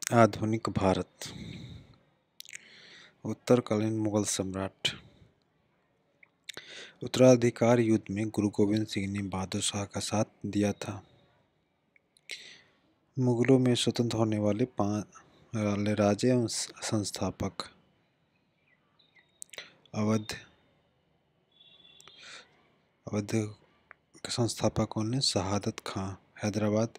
आधुनिक भारत। उत्तरकालीन मुगल सम्राट। उत्तराधिकार युद्ध में गुरु गोविंद सिंह ने बहादुर शाह का साथ दिया था। मुगलों में स्वतंत्र होने वाले राजे एवं संस्थापक। अवध के संस्थापकों ने शहादत खां, हैदराबाद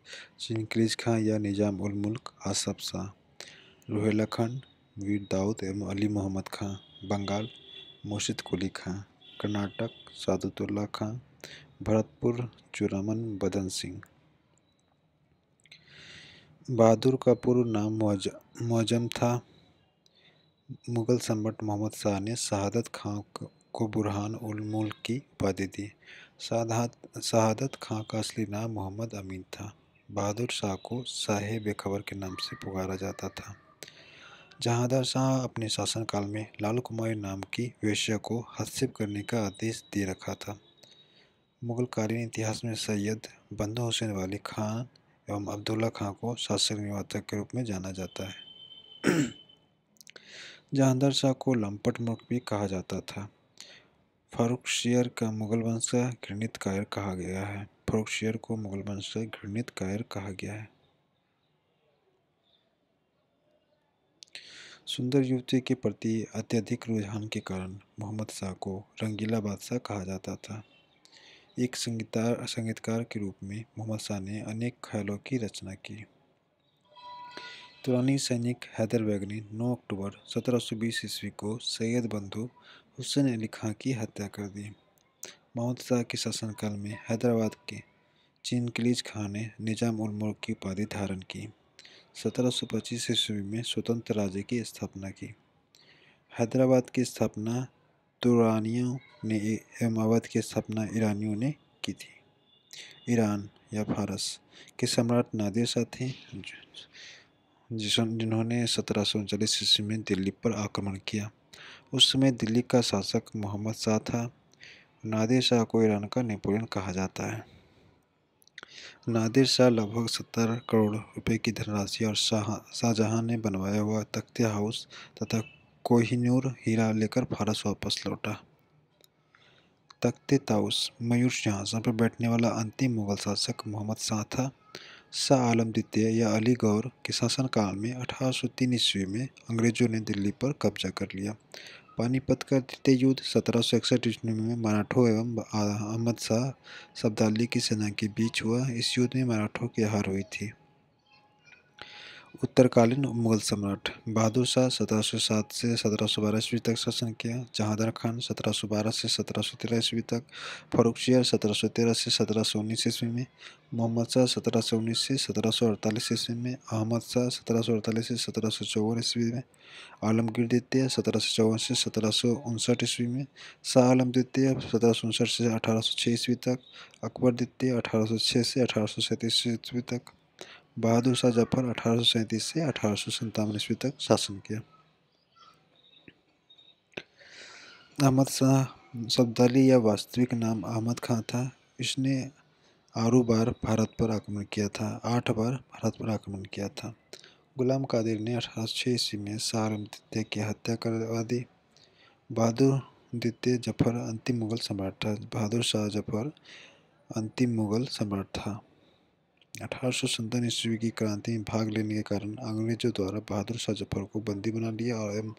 चिंगीज़ खां या निजाम उल मुल्क आसफ शाह, रुहेलखंड वीर दाऊद एवं अली मोहम्मद खां, बंगाल मुर्शिद कुली खां, कर्नाटक सादुतुल्ला खां, भरतपुर चूड़ामन बदन सिंह। बहादुर का पूर्व नाम मुअज्जम था। मुगल सम्राट मोहम्मद शाह ने शहादत खां को बुरहान उल मुल्क की उपाधि दी। शहादत खां का असली नाम मोहम्मद अमीन था। बहादुर शाह को शाहे बेखबर के नाम से पुकारा जाता था। जहांदार शाह अपने शासनकाल में लाल कुमारी नाम की वेश्या को हस्तक्षेप करने का आदेश दे रखा था। मुगलकालीन इतिहास में सैयद बंदू हुसैन वाली खान एवं अब्दुल्ला खां को शासक निवारक के रूप में जाना जाता है। जहांदार शाह को लंपट मुल्क भी कहा जाता था। फारुखशियर का मुगल वंश का घृणित कायर कहा गया है। फारुखशियर को मुगल वंश का घृणित कायर कहा गया है। सुंदर युवती के प्रति अत्यधिक रुझान के कारण मोहम्मद शाह को रंगीला बादशाह कहा जाता था। एक संगीतकार के रूप में मोहम्मद शाह ने अनेक ख्यालों की रचना की। तुरानी सैनिक हैदर बेग ने 9 अक्टूबर 1720 ईस्वी को सैयद बंधु हुसैन अली खां की हत्या कर दी। मोहम्मद शाह के शासनकाल में हैदराबाद के चिंगीज़ खां ने निजाम उल मुल्क की उपाधि धारण की। 1725 ईस्वी में स्वतंत्र राज्य की स्थापना की। हैदराबाद की स्थापना तुरानियों ने एवं अवध की स्थापना ईरानियों ने की थी। ईरान या फारस के सम्राट नादिर शाह थे, जिन्होंने 1739 ईस्वी में दिल्ली पर आक्रमण किया। उस समय दिल्ली का शासक मोहम्मद शाह था। नादिर शाह को ईरान का नेपोलियन कहा जाता है। नादिर शाह लगभग 70 करोड़ रुपए की धनराशि और शाहजहां ने बनवाया हुआ तख्त हाउस तथा कोहिनूर हीरा लेकर फारस वापस लौटा। तख्त ताउस मयूर सिंहासन पर बैठने वाला अंतिम मुगल शासक मोहम्मद शाह था। शाह आलम द्वितीय या अली गौर के शासनकाल में 1803 ईस्वी में अंग्रेजों ने दिल्ली पर कब्जा कर लिया। पानीपत का द्वितीय युद्ध 1761 ईस्वी में मराठों एवं अहमद शाह अब्दाली की सेना के बीच हुआ। इस युद्ध में मराठों की हार हुई थी। उत्तरकालीन मुगल सम्राट। बहादुर शाह 1707 से 1712 ईस्वी तक शासन किया। जहांदार खान 1712 से 1713 ईस्वी तक। फारुखशियर 1713 से 1719 ईस्वी में। मोहम्मद शाह 1719 से 1748 ईस्वी में। अहमद शाह 1748 से 1754 ईस्वी में। आलमगीर द्वितीय 1754 से 1759 ईस्वी में। शाह आलम द्वितीय 1759 से 1806 ईस्वी तक। अकबर द्वितीय 1806 से 1837 ईस्वी तक। बहादुर शाह जफर 1837 से 1857 ईस्वी तक शासन किया। अहमद शाह अब्दाली या वास्तविक नाम अहमद खां था। इसने 8 बार भारत पर आक्रमण किया था। 8 बार भारत पर आक्रमण किया था। गुलाम कादिर ने 1806 ईस्वी में शाह आलम द्वितीय की हत्या करवा दी। बहादुर द्वितीय जफर अंतिम मुगल सम्राट था। बहादुर शाह जफर अंतिम मुगल सम्राट था। 1857 ईस्वी की क्रांति में भाग लेने के कारण अंग्रेजों द्वारा बहादुर शाह जफर को बंदी बना लिया और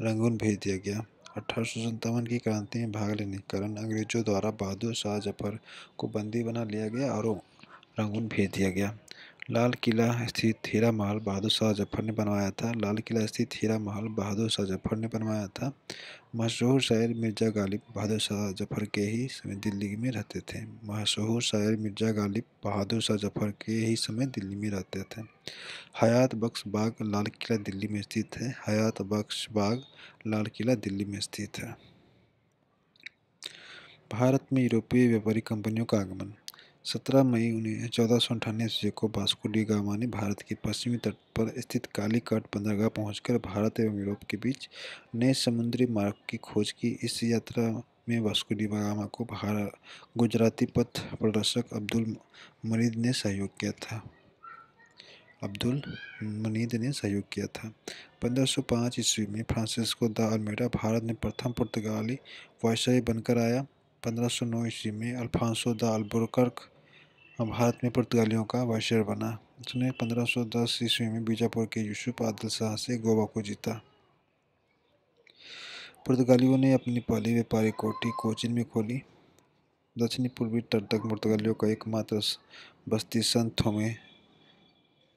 रंगून भेज दिया गया। 1857 की क्रांति में भाग लेने के कारण अंग्रेजों द्वारा बहादुर शाह जफर को बंदी बना लिया गया और रंगून भेज दिया गया। लाल किला स्थित हीरा महल बहादुर शाह जफर ने बनवाया था। लाल किला स्थित हीरा महल बहादुर शाह जफर ने बनवाया था। मशहूर शायर मिर्जा गालिब बहादुर शाह जफर के ही समय दिल्ली में रहते थे। मशहूर शायर मिर्जा गालिब बहादुर शाह जफर के ही समय दिल्ली में रहते थे। हयात बख्श बाग लाल किला दिल्ली में स्थित है। हयात बख्श बाग लाल किला दिल्ली में स्थित है। भारत में यूरोपीय व्यापारिक कंपनियों का आगमन। 17 मई 1498 ईस्वी को वास्को डी गामा ने भारत के पश्चिमी तट पर स्थित कालीकट बंदरगाह पहुंचकर भारत एवं यूरोप के बीच नए समुद्री मार्ग की खोज की। इस यात्रा में वास्को डी गामा को गुजराती पथ प्रदर्शक अब्दुल मजीद ने सहयोग किया था। अब्दुल मजीद ने सहयोग किया था। 1505 ईस्वी में फ्रांसिस्को द अल्मेडा भारत में प्रथम पुर्तगाली वायसराय बनकर आया। 1509 ईस्वी में अल्फांसो द अल्बुकर्क भारत में पुर्तगालियों का वायसराय बना। उसने 1510 ईस्वी में बीजापुर के यूसुफ आदिल शाह से गोवा को जीता। पुर्तगालियों ने अपनी पहली व्यापारिक कोठी कोचीन में खोली। दक्षिणी पूर्वी तट तक पुर्तगालियों का एकमात्र बस्ती सन थोमे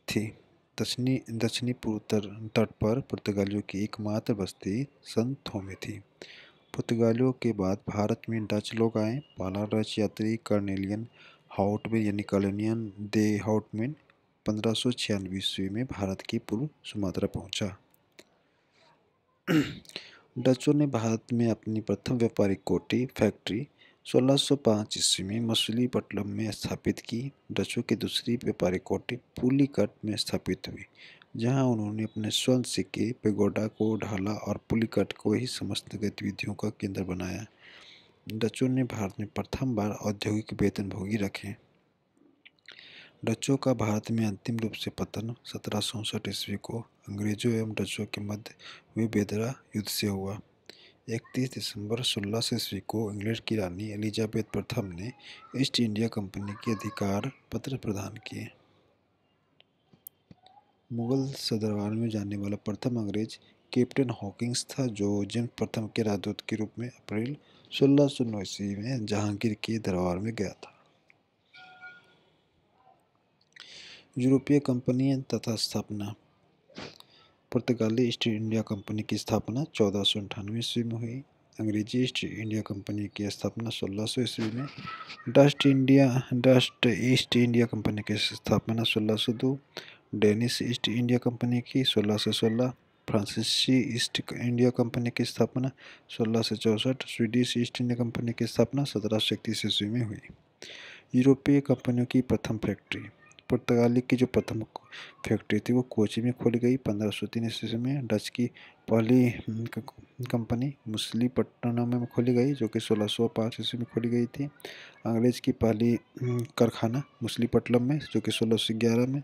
थी। दक्षिणी पूर्व तट पर पुर्तगालियों की एकमात्र बस्ती सन थोमे थी। पुर्तगालियों के बाद भारत में डच लोग आए। पहला डच यात्री कार्नेलियन हाउटमैन यानी कॉलोनियन दे हाउटमैन 1596 ईस्वी में भारत की पूर्व सुमात्रा पहुंचा। डचों ने भारत में अपनी प्रथम व्यापारिक कोठी फैक्ट्री 1605 ईस्वी में मछलीपट्टनम में स्थापित की। डचों की दूसरी व्यापारिक कोठी पुलिकट में स्थापित हुई, जहां उन्होंने अपने स्वर्ण सिक्के पेगोडा को ढाला और पुलिकट को ही समस्त गतिविधियों का केंद्र बनाया। डचों ने भारत में प्रथम बार औद्योगिक वेतनभोगी रखे। डचों का भारत में अंतिम रूप से पतन 1764 ईस्वी को अंग्रेजों एवं डचों के मध्य हुए बेदरा युद्ध से हुआ। 31 दिसंबर 1600 ईस्वी को इंग्लैंड की रानी एलिजाबेथ प्रथम ने ईस्ट इंडिया कंपनी के अधिकार पत्र प्रदान किए। मुगल सदरबार में जाने वाला प्रथम अंग्रेज कैप्टन हॉकिंस था, जो जेम्स प्रथम के राजदूत के रूप में अप्रैल 1609 ईस्वी में जहांगीर के दरबार में गया था। यूरोपीय कंपनी तथा स्थापना। पुर्तगाली ईस्ट इंडिया कंपनी की स्थापना 1498 ईस्वी में हुई। अंग्रेजी ईस्ट इंडिया कंपनी की स्थापना 1600 ईस्वी में। डस्ट ईस्ट इंडिया कंपनी की स्थापना 1602। डेनिश ईस्ट इंडिया कंपनी की 1616। फ्रांसीसी ईस्ट इंडिया कंपनी की स्थापना 1664। स्वीडिश ईस्ट इंडिया कंपनी की स्थापना 1731 ईस्वी में हुई। यूरोपीय कंपनियों की प्रथम फैक्ट्री। पुर्तगाली की जो प्रथम फैक्ट्री थी वो कोची में खोली गई 1503 ईस्वी में। डच की पहली कंपनी मछलीपट्टनम में खोली गई, जो कि 1605 ईस्वी में खोली गई थी। अंग्रेज की पहली कारखाना मछलीपट्टनम में, जो कि 1611 में।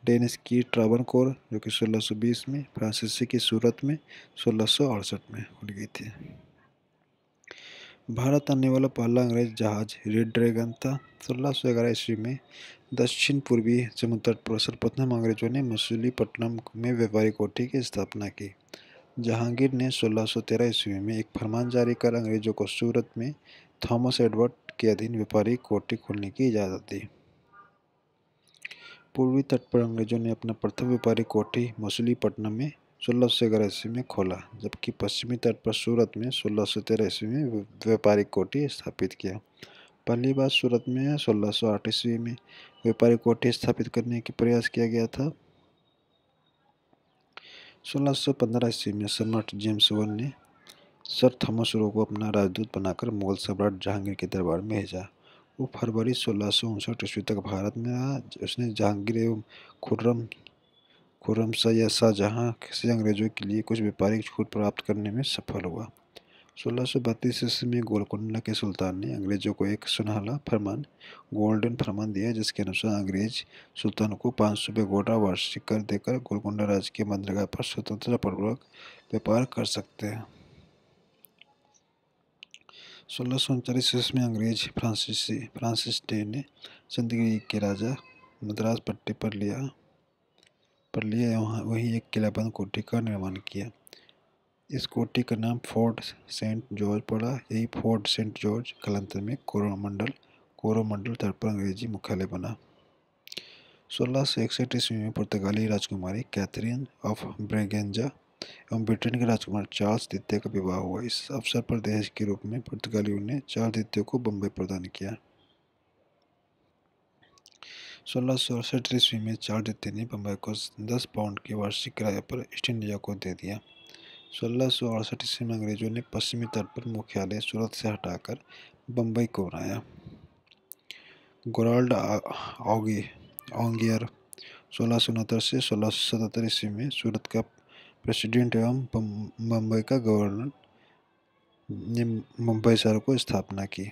डेनिश की ट्रावनकोर, जो कि 1620 में। फ्रांसीसी की सूरत में 1668 में खोली गई थी। भारत आने वाला पहला अंग्रेज जहाज रेड ड्रैगन था। 1611 ईस्वी में दक्षिण पूर्वी समुद्र तट पर सर्वप्रथम अंग्रेजों ने मछलीपट्टनम में व्यापारिक कोठी की स्थापना की। जहांगीर ने 1613 ईस्वी में एक फरमान जारी कर अंग्रेजों को सूरत में थॉमस एडवर्ड के अधीन व्यापारिक कोठी खोलने की इजाज़त दी। पूर्वी तट पर अंग्रेजों ने अपना प्रथम व्यापारिक कोठी मछलीपट्टनम में 1611 ईस्वी में खोला, जबकि पश्चिमी तट पर सूरत में 1613 ईस्वी में व्यापारिक कोठी स्थापित किया। पहली बार सूरत में 1608 ईस्वी में व्यापारिक कोठी स्थापित करने की प्रयास किया गया था। 1615 ईस्वी में सम्राट जेम्स I ने सर थॉमस रो को अपना राजदूत बनाकर मुगल सम्राट जहांगीर के दरबार में भेजा। वो फरवरी 1659 ईस्वी तक भारत में रहा। उसने जहांगीर एवं खुर्रमशाह या शाहजहां से अंग्रेजों के लिए कुछ व्यापारिक छूट प्राप्त करने में सफल हुआ। 1632 ईस्वी में गोलकोंडा के सुल्तान ने अंग्रेजों को एक सुनहला फरमान गोल्डन फरमान दिया, जिसके अनुसार अंग्रेज सुल्तान को 500 पेगोडा वार्षिक कर देकर गोलकोंडा राज्य के बंदरगाह पर स्वतंत्रतापूर्वक व्यापार कर सकते हैं। 1639 ईस्वी में अंग्रेज फ्रांसिस डे ने चंद्रगिरी के राजा मद्रास पट्टी पर लिया वहीं एक किलाबंद कोठी का निर्माण किया। इस कोठी का नाम फोर्ट सेंट जॉर्ज पड़ा। यही फोर्ट सेंट जॉर्ज कालांतर में कोरोमंडल तट पर अंग्रेजी मुख्यालय बना। 1661 ईस्वी में पुर्तगाली राजकुमारी कैथरीन ऑफ ब्रेगेंजा एवं ब्रिटेन के राजकुमार चार्ल्स द्वितीय का विवाह हुआ। इस अवसर पर दहेज के रूप में पुर्तगालियों ने चार्ल्स द्वितीय को बम्बई प्रदान किया। 1668 ईस्वी में चार्ल्स द्वितीय ने बम्बई को 10 पाउंड के वार्षिक किराए पर ईस्ट इंडिया को दे दिया। 1668 ईस्वी में अंग्रेजों ने पश्चिमी तट पर मुख्यालय सूरत से हटाकर बम्बई को बनाया। गोराल्ड ऑगियर 1669 से 1677 ईस्वी में सूरत का प्रेसिडेंट एवं बम्बई का गवर्नर ने मुंबई शहर को स्थापना की।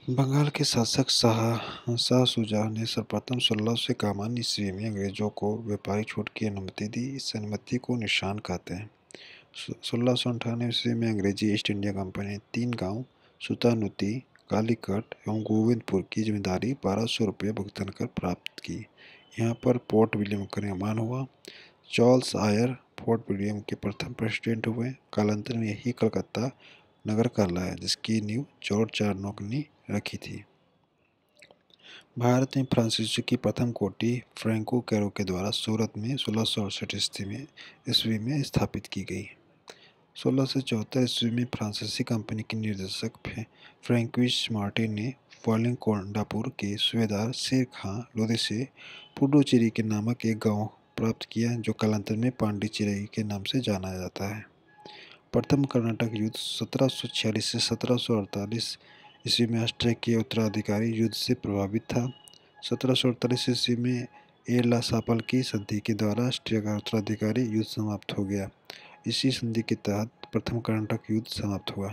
बंगाल के शासक शाह शुजा ने सर्वप्रथम 1651 ईस्वी में अंग्रेजों को व्यापारिक छूट की अनुमति दी। इस अनुमति को निशान कहते हैं। 1698 ईस्वी में अंग्रेजी ईस्ट इंडिया कंपनी ने 3 गांव सुतानुती, कालीकट एवं गोविंदपुर की जमींदारी 1200 रुपये भुगतान कर प्राप्त की। यहाँ पर पोर्ट विलियम का निर्माण हुआ। चार्ल्स आयर फोर्ट विलियम के प्रथम प्रेसिडेंट हुए। कालांतर में यही कलकत्ता नगर कहलाया, जिसकी नींव जॉर्ज चारनॉक ने रखी थी। भारत में फ्रांसीसी की प्रथम कोठी फ्रैंको कैरो के द्वारा सूरत में 1668 ईस्वी में स्थापित की गई। 1674 ईस्वी में फ्रांसीसी कंपनी के निर्देशक फ्रैंकोइस मार्टिन ने वालिंगकोंडापुर के सूबेदार शेर खां लोधी से पुडुचेरी के नामक एक गांव प्राप्त किया, जो कालांतर में पांडिचेरी के नाम से जाना जाता है। प्रथम कर्नाटक युद्ध 1746 से 1748 ईस्वी में ऑस्ट्रिया के उत्तराधिकारी युद्ध से प्रभावित था। 1748 ईस्वी में एर्लासापल की संधि के द्वारा ऑस्ट्रिया का उत्तराधिकारी युद्ध समाप्त हो गया। इसी संधि के तहत प्रथम कर्नाटक युद्ध समाप्त हुआ।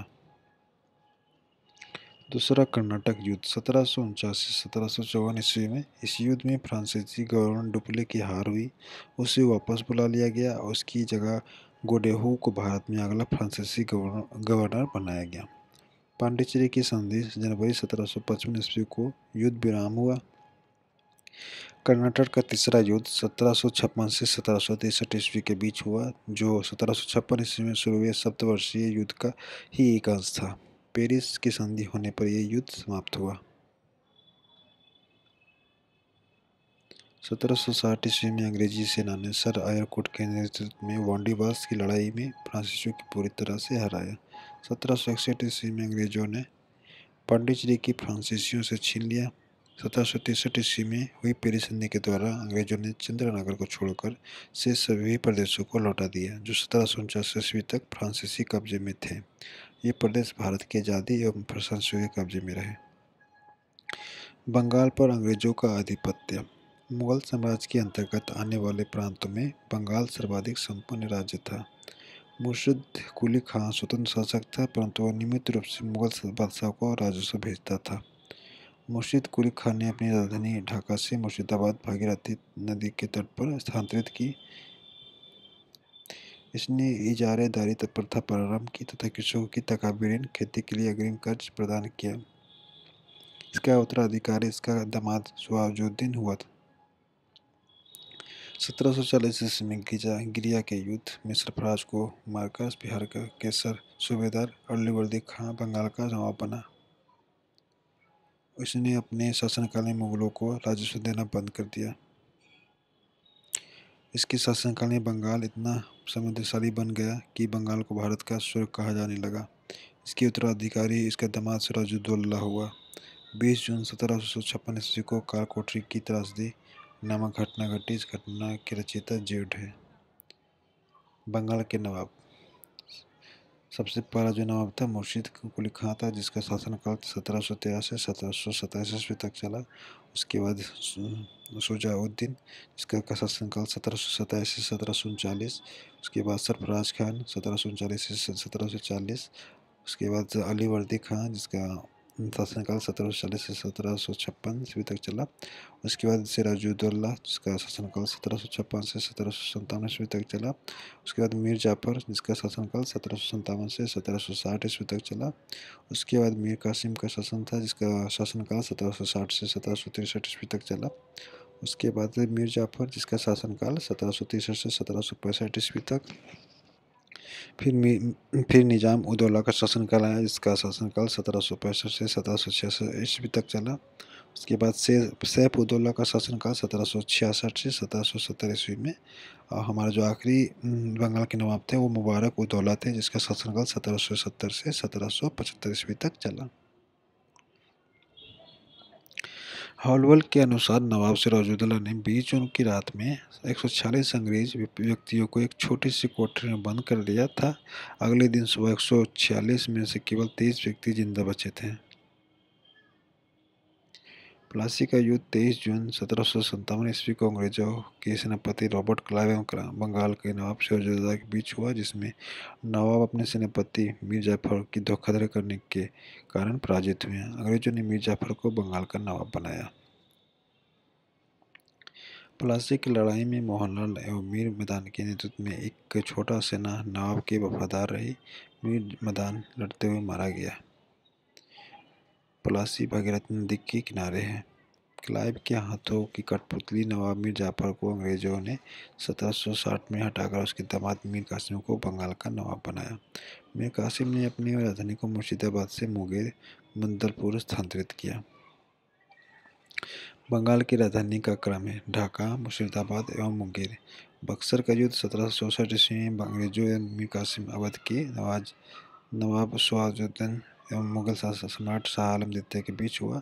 दूसरा कर्नाटक युद्ध 1749 से 1754 ईस्वी में। इस युद्ध में फ्रांसीसी गवर्नर डुप्ले की हार हुई। उसे वापस बुला लिया गया और उसकी जगह गोडेहू को भारत में अगला फ्रांसीसी गवर्नर बनाया गया। पांडिचेरी की संधि जनवरी 1755 ईस्वी को युद्ध विराम हुआ। कर्नाटक का तीसरा युद्ध 1756 से 1763 ईस्वी के बीच हुआ, जो 1756 ईस्वी में शुरू हुए सप्तवर्षीय युद्ध का ही एक अंश था। पेरिस की संधि होने पर यह युद्ध समाप्त हुआ। 1760 ईस्वी में अंग्रेजी सेना ने सर आयरकुट के नेतृत्व में वांडीवास की लड़ाई में फ्रांसीसियों की पूरी तरह से हराया। 1761 ईस्वी में अंग्रेजों ने पांडिचेरी की फ्रांसीसियों से छीन लिया। 1763 ईस्वी में हुई पेरिस संधि के द्वारा अंग्रेजों ने चंद्रनगर को छोड़कर से सभी प्रदेशों को लौटा दिया, जो 1749 ईस्वी तक फ्रांसीसी कब्जे में थे। ये प्रदेश भारत की आज़ादी एवं फ्रांसीसियों के कब्जे में रहे। बंगाल पर अंग्रेजों का आधिपत्य। मुगल साम्राज्य के अंतर्गत आने वाले प्रांतों में बंगाल सर्वाधिक संपन्न राज्य था। मुर्शिद कुली खां स्वतंत्र शासक था, परंतु वह नियमित रूप से मुगल बादशाह को राजस्व भेजता था। मुर्शिद कुली खां ने अपनी राजधानी ढाका से मुर्शिदाबाद भागीरथी नदी के तट पर स्थानांतरित की। इसने इजारेदारी प्रथा प्रारंभ की तथा कृषकों की तकाबीरीन खेती के लिए अग्रिम कर्ज प्रदान किया। इसका उत्तराधिकारी इसका दामाद शहाबुद्दीन हुआ था। 1740 ईस्वी में गिरिया के युद्ध में सरफराज को मारकर बिहार का केसर सूबेदार अलीवर्दी खां बंगाल का नवाब बना। उसने अपने शासनकाल में मुगलों को राजस्व देना बंद कर दिया। इसके शासनकाल में बंगाल इतना समृद्धशाली बन गया कि बंगाल को भारत का स्वर्ग कहा जाने लगा। इसके उत्तराधिकारी इसका दामाद सिराजुद्दौला हुआ। 20 जून 1756 ईस्वी को कालकोठरी की त्रासदी नामक घटना घटी। इस घटना के रचयिता जेड है। बंगाल के नवाब। सबसे पहला जो नवाब था मुर्शिद कुली खां था, जिसका शासनकाल 1713 से 1727 ईस्वी तक चला। उसके बाद शुजाउद्दीन, जिसका शासनकाल 1727 से 1739। उसके बाद सरफराज खान 1739 से 1740। उसके बाद अलीवर्दी खां, जिसका शासनकाल 1740 से 1756 ईस्वी तक चला। उसके बाद सिराजुद्दौला, जिसका शासनकाल 1756 से 1757 ईस्वी तक चला। उसके बाद मीर जाफर, जिसका शासनकाल 1757 से 1760 ईस्वी तक चला। उसके बाद मीर कासिम का शासन था, जिसका शासनकाल 1760 से 1763 ईस्वी तक चला। उसके बाद मीर जाफर, जिसका शासनकाल 1763 से 1765 ईस्वी तक। फिर निजाम उदौला का शासनकाल आया, जिसका शासनकाल 1765 से 1766 ईस्वी तक चला। उसके बाद सैफ उदौला का शासनकाल 1766 से 1770 ईस्वी में। और हमारा जो आखिरी बंगाल के नवाब थे वो मुबारक उदौला थे, जिसका शासनकाल 1770 से 1775 ईस्वी तक चला। हॉलवल के अनुसार नवाब सिराजुद्दौला ने 20 जून की रात में 146 अंग्रेज व्यक्तियों को एक छोटी सी कोठरी में बंद कर लिया था। अगले दिन सुबह 146 में से केवल 23 व्यक्ति जिंदा बचे थे। प्लासी का युद्ध 23 जून 1757 ईस्वी को अंग्रेजों के सेनापति रॉबर्ट क्लाइव एवं बंगाल के नवाब सिराजुद्दौला के बीच हुआ, जिसमें नवाब अपने सेनापति मीर जाफर की धोखाधड़ी करने के कारण पराजित हुए। अंग्रेजों ने मीर जाफर को बंगाल का नवाब बनाया। प्लासी की लड़ाई में मोहनलाल एवं मीर मदान के नेतृत्व में एक छोटा सेना नवाब के वफादार रही। मीर मदान लड़ते हुए मारा गया। प्लासी भागीरथी नदी के किनारे है। क्लाइव के हाथों की कठपुतली नवाब मीर जाफर को अंग्रेजों ने 1760 में हटाकर उसके दामाद मीर कासिम को बंगाल का नवाब बनाया। मीर कासिम ने अपनी राजधानी को मुर्शिदाबाद से मुंगेर मंदलपुर स्थानांतरित किया। बंगाल की राजधानी का क्रम है ढाका, मुर्शिदाबाद एवं मुंगेर। बक्सर का युद्ध 1764 ईस्वी में अंग्रेजों एवं मीर कासिम अवध के नवाब सिराजुद्दौला एवं मुगल सम्राट शाह आलम द्वितीय के बीच हुआ।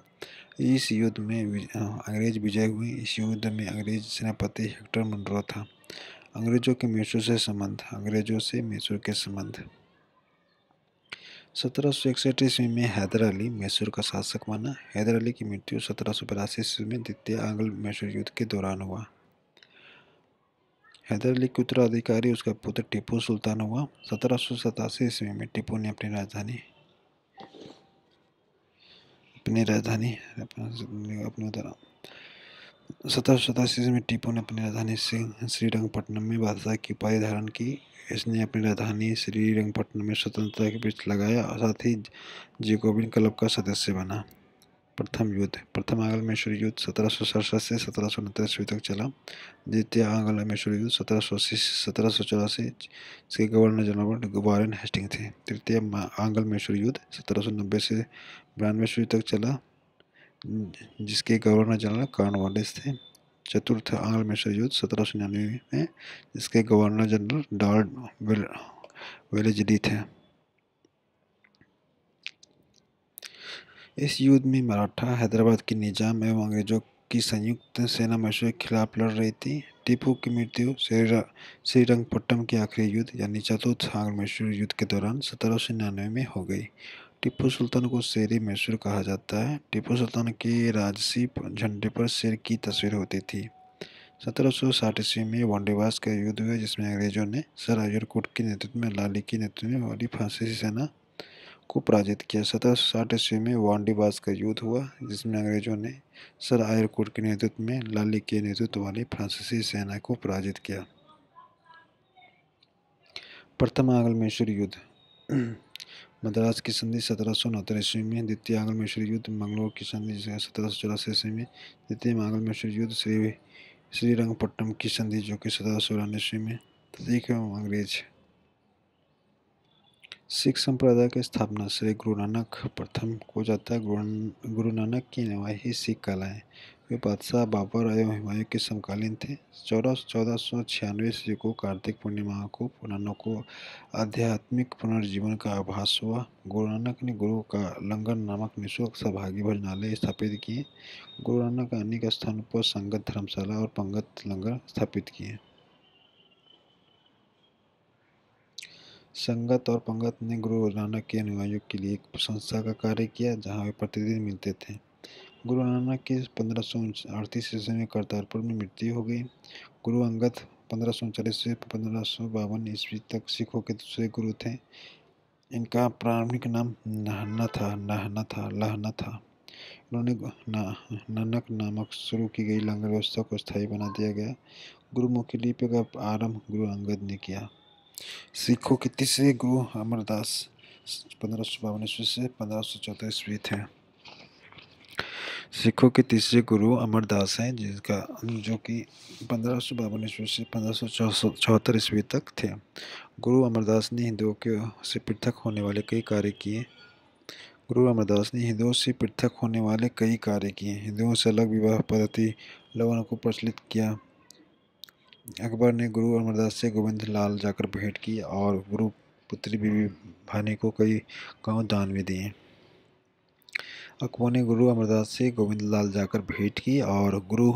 इस युद्ध में अंग्रेज विजय हुए। इस युद्ध में अंग्रेज सेनापति हेक्टर मुनरो था। अंग्रेजों के मैसूर के संबंध। 1761 ईस्वी में हैदर अली मैसूर का शासक बना। हैदर अली की मृत्यु 1782 ईस्वी में द्वितीय आंग्ल मैसूर युद्ध के दौरान हुआ। हैदर अली के उत्तराधिकारी उसका पुत्र टीपू सुल्तान हुआ। 1787 ईस्वी में टीपू ने अपनी राजधानी 1787 में टीपू ने अपनी राजधानी श्रीरंगपट्टनम में बादशाह की उपाधि धारण की। इसने अपनी राजधानी श्रीरंगपट्टनम में स्वतंत्रता के वृक्ष लगाया और साथ ही जैकोबिन क्लब का सदस्य बना। प्रथम आंग्ल मैसूर युद्ध 1767 से 1769 ईस्वी तक चला। द्वितीय आंग्ल मैसूर युद्ध 1780 से 1784। इसके गवर्नर जनरल वारेन हेस्टिंग थे। तृतीय आंग्ल मैसूर युद्ध 1790 से 92 ईस्वी तक चला, जिसके गवर्नर जनरल कॉर्नवालिस थे। चतुर्थ आंग्ल मैसूर युद्ध 1799 में, जिसके गवर्नर जनरल लॉर्ड वेलेस्ली थे। इस युद्ध में मराठा, हैदराबाद के निजाम एवं अंग्रेजों की संयुक्त सेना मैसूर के खिलाफ लड़ रही थी। टीपू की मृत्यु श्रीरंगपट्टनम के आखिरी युद्ध यानी चतुर्थ आंग्ल मैसूर युद्ध के दौरान 1799 में हो गई। टीपू सुल्तान को शेर मैसूर कहा जाता है। टीपू सुल्तान के राजसी झंडे पर शेर की तस्वीर होती थी। 1760 ईस्वी में वांडीवास का युद्ध हुआ, जिसमें अंग्रेजों ने सर आइजर कोट के नेतृत्व में लाली के नेतृत्व में वाली फ्रांसीसी सेना को पराजित किया। 1760 ईस्वी में वांडीवास का युद्ध हुआ, जिसमें अंग्रेजों ने सर आइजर कोट के नेतृत्व में लाली के नेतृत्व वाली फ्रांसीसी सेना को पराजित किया। प्रथम आंग्ल मैसूर युद्ध मद्रास की संधि 1769 ईस्वी में। द्वितीय आंग्ल मैसूर युद्ध मंगलोर की संधि 1784 ईस्वी में। द्वितीय आंग्ल मैसूर युद्ध श्रीरंगपट्टनम की संधि जो कि 1792 ईस्वी में। सिख एवं अंग्रेज। सिख संप्रदाय की स्थापना श्री गुरु नानक प्रथम को जाता है। गुरु नानक की अनुयायी ही सिख कहलाए। वे बादशाह बाबर एवं हुमायूं के समकालीन थे। 1496 ईस्वी को कार्तिक पूर्णिमा को नानक को आध्यात्मिक पुनर्जीवन का आभास हुआ। गुरु नानक ने गुरु का लंगर नामक निःशुल्क सहभागी भोजनालय स्थापित किए। गुरु नानक अनेक स्थानों पर संगत धर्मशाला और पंगत लंगर स्थापित किए। संगत और पंगत ने गुरु नानक के अनुयायियों के लिए एक संस्था का कार्य किया, जहां वे प्रतिदिन मिलते थे। गुरु नानक की 1538 ईस्वी में करतारपुर में मृत्यु हो गई। गुरु अंगद 1539 से 1552 ईस्वी तक सिखों के दूसरे गुरु थे। इनका प्रारंभिक नाम लहना था। उन्होंने नानक नामक शुरू की गई लंगर व्यवस्था को स्थायी बना दिया गया। गुरुमुखी लिपि का आरंभ गुरु अंगद ने किया। सिखों के तीसरे गुरु अमरदास 1552 ईस्वी से 1574 ईस्वी थे। सिखों के तीसरे गुरु अमरदास हैं, जो कि 1552 ईस्वी से 1574 ईस्वी तक थे। गुरु अमरदास ने हिंदुओं से पृथक होने वाले कई कार्य किए। हिंदुओं से अलग विवाह पद्धति लवण को प्रचलित किया। अकबर ने गुरु अमरदास से गोविंद लाल जाकर भेंट की और गुरु पुत्री बीबी भानी को कई गांव दान में दिए। अकबर ने गुरु अमरदास से गोविंद लाल जाकर भेंट की और गुरु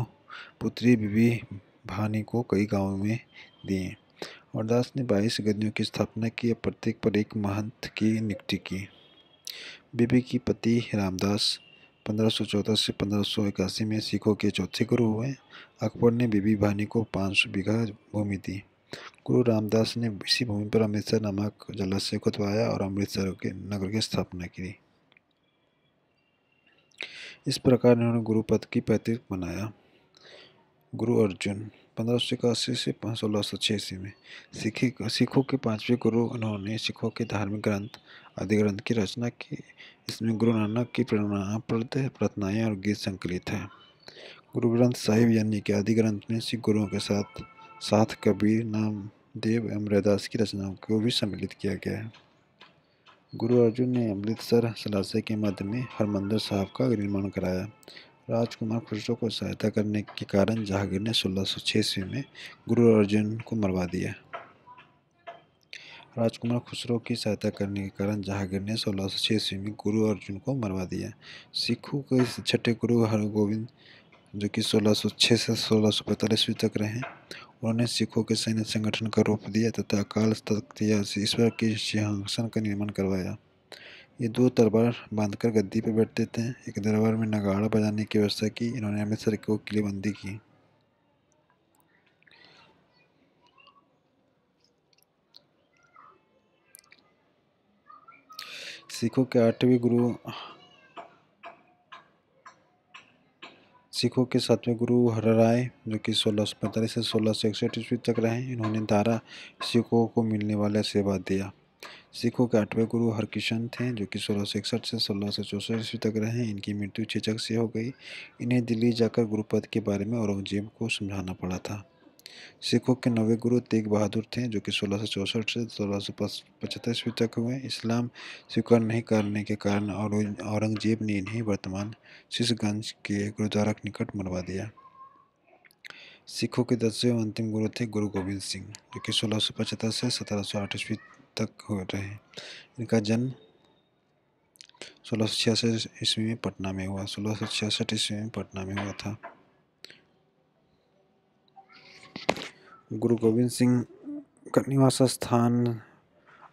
पुत्री बीबी भानी को कई गांवों में दिए। अमरदास ने 22 गद्दियों की स्थापना की और प्रत्येक पर एक महंत की नियुक्ति की। बीबी की पति रामदास 1514 से 1581 में सिखों के चौथे गुरु हुए। अकबर ने बीबी भानी को 500 बीघा भूमि दी। गुरु रामदास ने इसी भूमि पर अमृतसर नामक जलाशय खुदवाया और अमृतसर के नगर की स्थापना की। इस प्रकार उन्होंने गुरु पद की पैतृक बनाया। गुरु अर्जुन 1581 से 1606 में सिखों के पांचवें गुरु। उन्होंने सिखों के धार्मिक ग्रंथ आदि ग्रंथ की रचना की। इसमें गुरु नानक की प्रेरणाप्रद प्रार्थनाएं और गीत संकलित हैं। गुरु ग्रंथ साहिब यानी कि आदि ग्रंथ में सिख गुरुओं के साथ साथ कबीर, नामदेव एवं रैदास की रचनाओं को भी सम्मिलित किया गया है। गुरु अर्जुन ने अमृतसर जलाशय के मध्य में हरमंदिर साहब का निर्माण कराया। राजकुमार खुसरो को सहायता करने के कारण जहांगीर ने 1606 में गुरु अर्जुन को मरवा दिया। राजकुमार खुसरो की सहायता करने के कारण जहांगीर ने 1606 में गुरु अर्जुन को मरवा दिया। सिखों के छठे गुरु हरगोविंद, जो कि 1606 से 1645 तक रहे, उन्होंने सिखों के सैन्य संगठन का रूप दिया तथा अकाल तख्त या ईश्वर के सिंहासन का निर्माण करवाया। ये दो तलवार बांधकर गद्दी पर बैठते थे। एक दरबार में नगाड़ा बजाने की व्यवस्था की। इन्होंने अमृतसर को किलेबंदी की। सिखों के आठवें गुरु सिखों के सातवें गुरु हरराय, जो कि 1645 से 1661 ईस्वी तक रहे, इन्होंने दारा सिखों को मिलने वाला सेवा दिया। सिखों के आठवें गुरु हरकिशन थे, जो कि 1661 से 1664 ईस्वी तक रहे। इनकी मृत्यु चेचक से हो गई। इन्हें दिल्ली जाकर गुरुपद के बारे में औरंगजेब को समझाना पड़ा था। सिखों के नवे गुरु तेग बहादुर थे, जो कि 1664 से 1675 ईस्वी तक हुए। इस्लाम स्वीकार नहीं करने के कारण औरंगजेब ने इन्हें वर्तमान शीशगंज के गुरुद्वारा के निकट मरवा दिया। सिखों के 10वें और अंतिम गुरु थे गुरु गोविंद सिंह, जो कि 1675 से 1708 ईस्वी तक हो रहे। इनका जन्म 1666 ईस्वी में पटना में हुआ। 1666 ईस्वी में पटना में हुआ था। गुरु गोविंद सिंह का निवास स्थान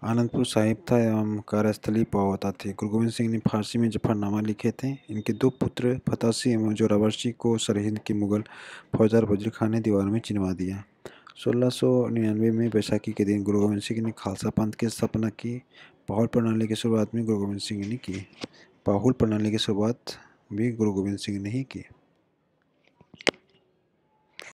आनंदपुर साहिब था एवं कार्यस्थली पावता थी। गुरु गोविंद सिंह ने फारसी में जफरनामा लिखे थे। इनके दो पुत्र फतासी एवं जोरावर्सी को सरहिंद के मुगल फौजदार वजीर खान ने दीवार में चिनवा दिया। 1699 में बैसाखी के दिन गुरु गोविंद सिंह ने खालसा पंथ की स्थापना की। पाहुल प्रणाली की शुरुआत भी गुरु गोविंद सिंह ने की।